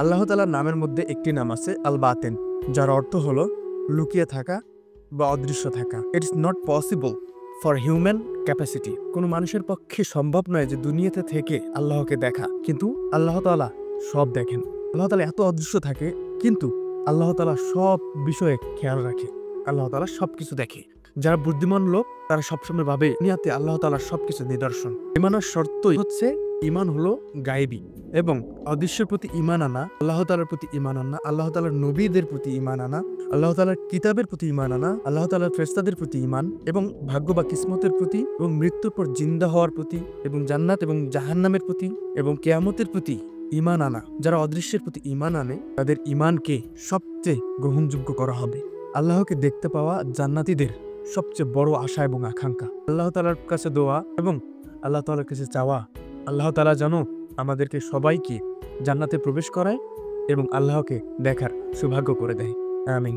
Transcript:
আল্লাহ তাআলার নামের মধ্যে একটি নাম আছে আল বাতেন, যার অর্থ হলো লুকিয়ে থাকা বা অদৃশ্য থাকা। It's not possible for human capacity. কোনো মানুষের পক্ষে সম্ভব নয় যে দুনিয়াতে থেকে আল্লাহকে দেখা, কিন্তু আল্লাহ তাআলা সব দেখেন। আল্লাহ তাআলা এত অদৃশ্য থাকে, কিন্তু আল্লাহ তাআলা সব বিষয়ে খেয়াল রাখে। আল্লাহ তাআলা সবকিছু দেখে। যারা বুদ্ধিমান লোক তারা সবসময় ভাবে দুনিয়াতে আল্লাহ তাআলার সবকিছু নিদর্শন। ইমানের শর্তই হচ্ছে ইমান হলো গায়েবী এবং অদৃশ্যের প্রতি ইমান আনা, আল্লাহ তাআলার প্রতি ইমান আনা, আল্লাহ তাআলার নবীদের প্রতি ইমান আনা, আল্লাহ তাআলার কিতাবের প্রতি ইমান আনা, আল্লাহ তাআলার ফেরেশতাদের প্রতি ইমান এবং ভাগ্য বা কিসমতের প্রতি এবং মৃত্যুর পর জিন্দা হওয়ার প্রতি এবং জান্নাত এবং জাহান্নামের প্রতি এবং কিয়ামতের প্রতি ইমান আনা। যারা অদৃশ্যের প্রতি ইমান আনে তাদের ইমানকে সবচেয়ে গ্রহণযোগ্য করা হবে। আল্লাহকে দেখতে পাওয়া জান্নাতীদের সবচেয়ে বড় আশা এবং আকাঙ্ক্ষা। আল্লাহ তাআলার কাছে দোয়া এবং আল্লাহ তাআলার কাছে চাওয়া, আল্লাহ তাআলা যেন আমাদেরকে সবাইকে জান্নাতে প্রবেশ করায় এবং আল্লাহকে দেখার সৌভাগ্য করে দেয়। আমিন।